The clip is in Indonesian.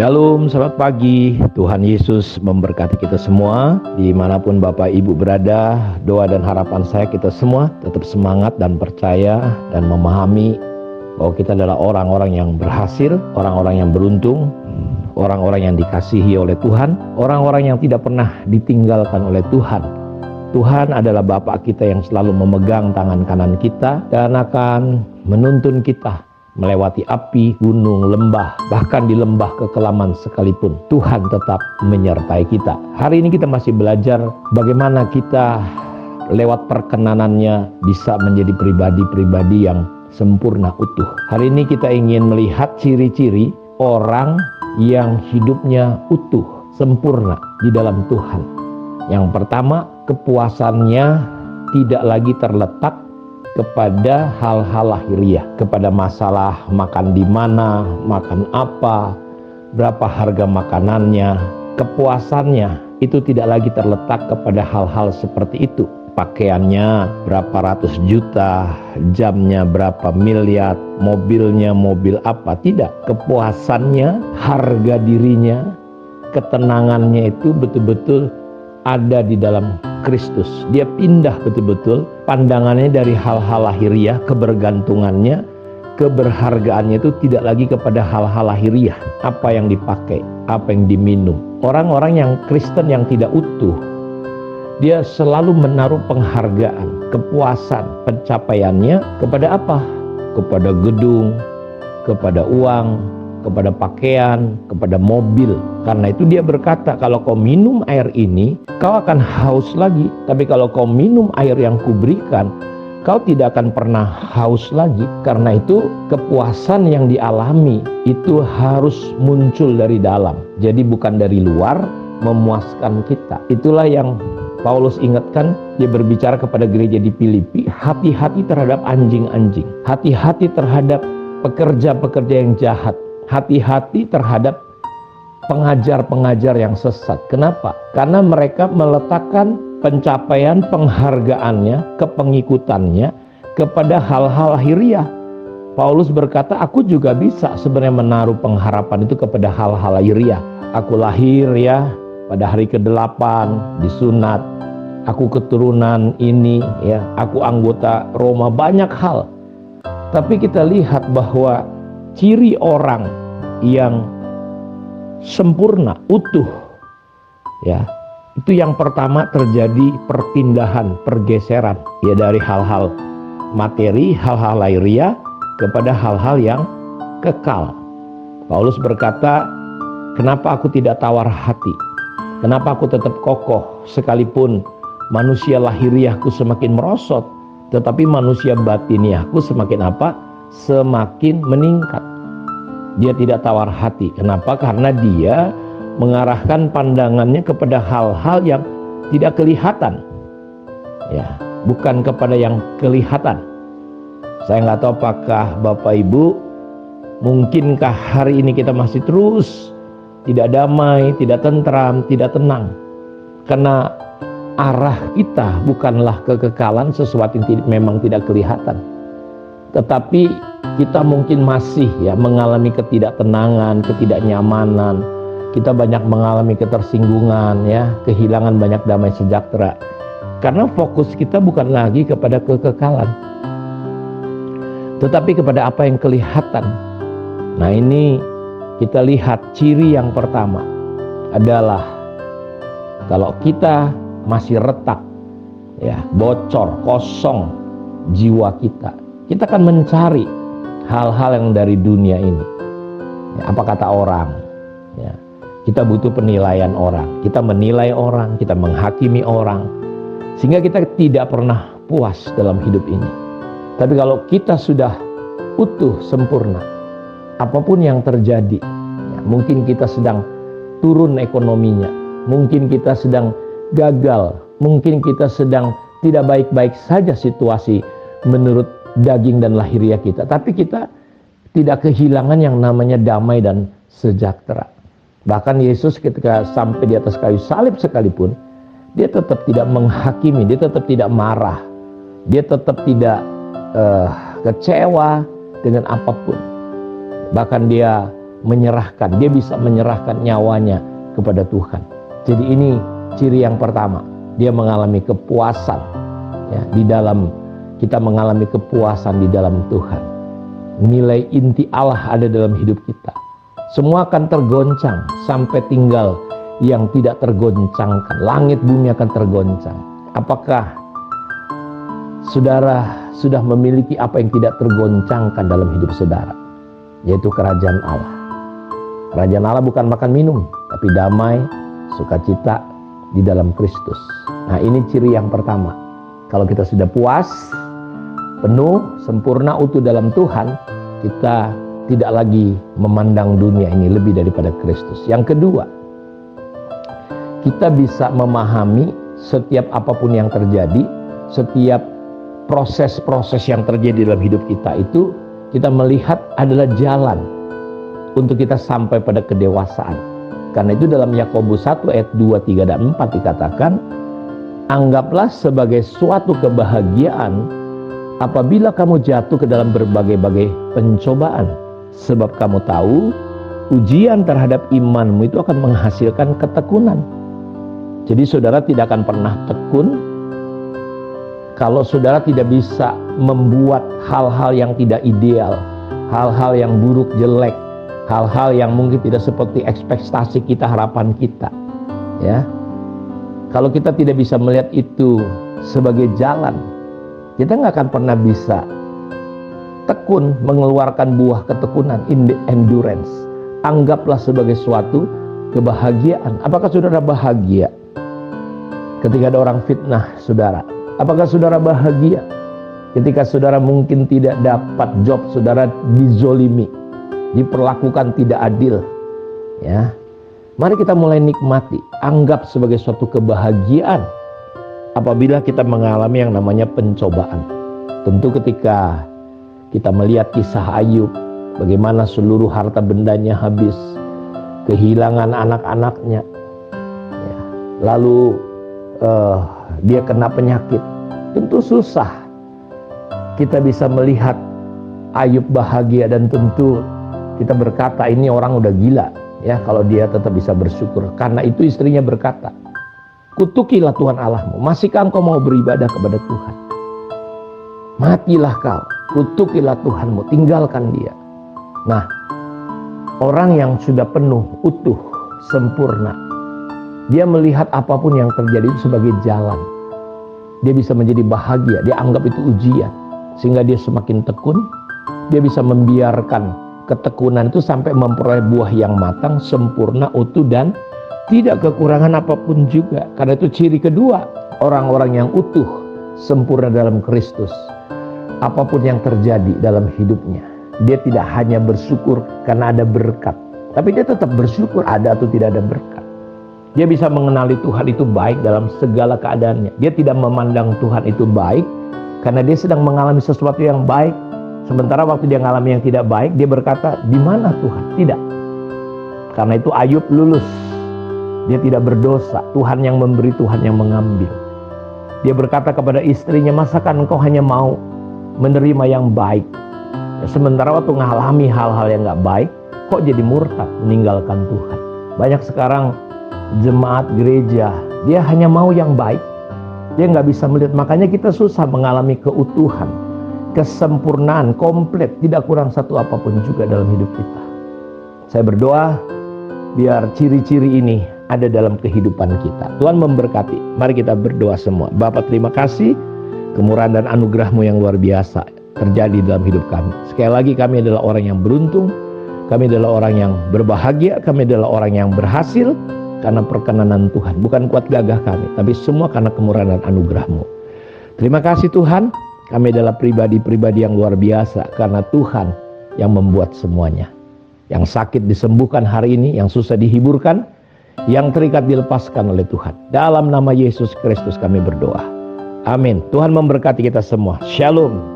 Shalom, selamat pagi. Tuhan Yesus memberkati kita semua. Dimanapun Bapak Ibu berada, doa dan harapan saya kita semua tetap semangat dan percaya dan memahami bahwa kita adalah orang-orang yang berhasil, orang-orang yang beruntung, orang-orang yang dikasihi oleh Tuhan, orang-orang yang tidak pernah ditinggalkan oleh Tuhan. Tuhan adalah Bapa kita yang selalu memegang tangan kanan kita dan akan menuntun kita melewati api, gunung, lembah, bahkan di lembah kekelaman sekalipun, Tuhan tetap menyertai kita. Hari ini kita masih belajar bagaimana kita lewat perkenanannya bisa menjadi pribadi-pribadi yang sempurna utuh. Hari ini kita ingin melihat ciri-ciri orang yang hidupnya utuh, sempurna di dalam Tuhan. Yang pertama, kepuasannya tidak lagi terletak kepada hal-hal lahiriah, kepada masalah makan di mana, makan apa, berapa harga makanannya. Kepuasannya itu tidak lagi terletak kepada hal-hal seperti itu. Pakaiannya berapa ratus juta, jamnya berapa miliar, mobilnya mobil apa. Tidak, kepuasannya, harga dirinya, ketenangannya itu betul-betul ada di dalam Kristus. Dia pindah betul-betul pandangannya dari hal-hal lahiriah, kebergantungannya, keberhargaannya itu tidak lagi kepada hal-hal lahiriah, apa yang dipakai, apa yang diminum. Orang-orang yang Kristen yang tidak utuh, dia selalu menaruh penghargaan, kepuasan, pencapaiannya kepada apa? Kepada gedung, kepada uang, kepada pakaian, kepada mobil. Karena itu dia berkata, kalau kau minum air ini, kau akan haus lagi. Tapi kalau kau minum air yang kuberikan, kau tidak akan pernah haus lagi. Karena itu kepuasan yang dialami itu harus muncul dari dalam. Jadi bukan dari luar memuaskan kita. Itulah yang Paulus ingatkan, dia berbicara kepada gereja di Filipi, hati-hati terhadap anjing-anjing. Hati-hati terhadap pekerja-pekerja yang jahat. Hati-hati terhadap pengajar-pengajar yang sesat. Kenapa? Karena mereka meletakkan pencapaian penghargaannya, kepengikutannya kepada hal-hal lahiriah. Paulus berkata, aku juga bisa sebenarnya menaruh pengharapan itu kepada hal-hal lahiriah. Aku lahir ya pada hari ke-8 disunat. Aku keturunan ini ya, aku anggota Roma, banyak hal. Tapi kita lihat bahwa ciri orang yang sempurna, utuh, ya, itu yang pertama terjadi perpindahan, pergeseran, ya, dari hal-hal materi, hal-hal lahiriah kepada hal-hal yang kekal. Paulus berkata, kenapa aku tidak tawar hati? Kenapa aku tetap kokoh sekalipun manusia lahiriahku semakin merosot, tetapi manusia batiniahku semakin apa? Semakin meningkat. Dia tidak tawar hati. Kenapa? Karena dia mengarahkan pandangannya kepada hal-hal yang tidak kelihatan, ya, bukan kepada yang kelihatan. Saya nggak tahu apakah Bapak Ibu, mungkinkah hari ini kita masih terus tidak damai, tidak tentram, tidak tenang, karena arah kita bukanlah kekekalan, sesuatu yang memang tidak kelihatan. Tetapi kita mungkin masih ya mengalami ketidaktenangan, ketidaknyamanan. Kita banyak mengalami ketersinggungan ya, kehilangan banyak damai sejahtera. Karena fokus kita bukan lagi kepada kekekalan, tetapi kepada apa yang kelihatan. Nah, ini kita lihat ciri yang pertama adalah kalau kita masih retak ya, bocor, kosong jiwa kita. Kita akan mencari hal-hal yang dari dunia ini. Ya, apa kata orang? Ya, kita butuh penilaian orang. Kita menilai orang, kita menghakimi orang, sehingga kita tidak pernah puas dalam hidup ini. Tapi kalau kita sudah utuh, sempurna, apapun yang terjadi, ya, mungkin kita sedang turun ekonominya, mungkin kita sedang gagal, mungkin kita sedang tidak baik-baik saja situasi menurut daging dan lahiriah kita, tapi kita tidak kehilangan yang namanya damai dan sejahtera. Bahkan Yesus ketika sampai di atas kayu salib sekalipun, dia tetap tidak menghakimi, dia tetap tidak marah, dia tetap tidak kecewa dengan apapun. Bahkan dia menyerahkan, dia bisa menyerahkan nyawanya kepada Tuhan. Jadi ini ciri yang pertama, dia mengalami kepuasan ya, di dalam kita mengalami kepuasan di dalam Tuhan. Nilai inti Allah ada dalam hidup kita. Semua akan tergoncang sampai tinggal yang tidak tergoncangkan. Langit bumi akan tergoncang. Apakah saudara sudah memiliki apa yang tidak tergoncangkan dalam hidup saudara? Yaitu kerajaan Allah. Kerajaan Allah bukan makan minum, tapi damai, sukacita di dalam Kristus. Nah, ini ciri yang pertama. Kalau kita sudah puas, penuh, sempurna, utuh dalam Tuhan, kita tidak lagi memandang dunia ini lebih daripada Kristus. Yang kedua, kita bisa memahami setiap apapun yang terjadi, setiap proses-proses yang terjadi dalam hidup kita itu, kita melihat adalah jalan untuk kita sampai pada kedewasaan. Karena itu dalam Yakobus 1 ayat 2, 3, dan 4 dikatakan, anggaplah sebagai suatu kebahagiaan apabila kamu jatuh ke dalam berbagai-bagai pencobaan. Sebab kamu tahu, ujian terhadap imanmu itu akan menghasilkan ketekunan. Jadi saudara tidak akan pernah tekun kalau saudara tidak bisa membuat hal-hal yang tidak ideal, hal-hal yang buruk, jelek, hal-hal yang mungkin tidak seperti ekspektasi kita, harapan kita. Ya, kalau kita tidak bisa melihat itu sebagai jalan, kita nggak akan pernah bisa tekun mengeluarkan buah ketekunan, endurance. Anggaplah sebagai suatu kebahagiaan. Apakah saudara bahagia ketika ada orang fitnah saudara? Apakah saudara bahagia ketika saudara mungkin tidak dapat job, saudara dizolimi, diperlakukan tidak adil? Ya, mari kita mulai nikmati, anggap sebagai suatu kebahagiaan apabila kita mengalami yang namanya pencobaan. Tentu ketika kita melihat kisah Ayub, bagaimana seluruh harta bendanya habis, kehilangan anak-anaknya, ya, lalu dia kena penyakit, tentu susah kita bisa melihat Ayub bahagia, dan tentu kita berkata ini orang udah gila ya kalau dia tetap bisa bersyukur. Karena itu istrinya berkata, kutukilah Tuhan Allahmu, masihkah engkau mau beribadah kepada Tuhan? Matilah kau, kutukilah Tuhanmu, tinggalkan dia. Nah, orang yang sudah penuh, utuh, sempurna, dia melihat apapun yang terjadi itu sebagai jalan. Dia bisa menjadi bahagia, dia anggap itu ujian, sehingga dia semakin tekun. Dia bisa membiarkan ketekunan itu sampai memperoleh buah yang matang, sempurna, utuh, dan tidak kekurangan apapun juga. Karena itu ciri kedua orang-orang yang utuh, sempurna dalam Kristus. Apapun yang terjadi dalam hidupnya, dia tidak hanya bersyukur karena ada berkat, tapi dia tetap bersyukur ada atau tidak ada berkat. Dia bisa mengenali Tuhan itu baik dalam segala keadaannya. Dia tidak memandang Tuhan itu baik karena dia sedang mengalami sesuatu yang baik. Sementara waktu dia mengalami yang tidak baik, dia berkata, di mana Tuhan? Tidak. Karena itu Ayub lulus. Dia tidak berdosa. Tuhan yang memberi, Tuhan yang mengambil. Dia berkata kepada istrinya, masakan engkau hanya mau menerima yang baik? Ya, sementara waktu mengalami hal-hal yang gak baik, kok jadi murtad meninggalkan Tuhan? Banyak sekarang jemaat gereja, dia hanya mau yang baik. Dia gak bisa melihat. Makanya kita susah mengalami keutuhan, kesempurnaan, komplit, tidak kurang satu apapun juga dalam hidup kita. Saya berdoa biar ciri-ciri ini ada dalam kehidupan kita. Tuhan memberkati. Mari kita berdoa semua. Bapa, terima kasih kemurahan dan anugerah-Mu yang luar biasa terjadi dalam hidup kami. Sekali lagi, kami adalah orang yang beruntung, kami adalah orang yang berbahagia, kami adalah orang yang berhasil karena perkenanan Tuhan. Bukan kuat gagah kami, tapi semua karena kemurahan dan anugerah-Mu. Terima kasih Tuhan. Kami adalah pribadi-pribadi yang luar biasa karena Tuhan yang membuat semuanya. Yang sakit disembuhkan hari ini, yang susah dihiburkan, yang terikat dilepaskan oleh Tuhan. Dalam nama Yesus Kristus kami berdoa. Amin. Tuhan memberkati kita semua. Shalom.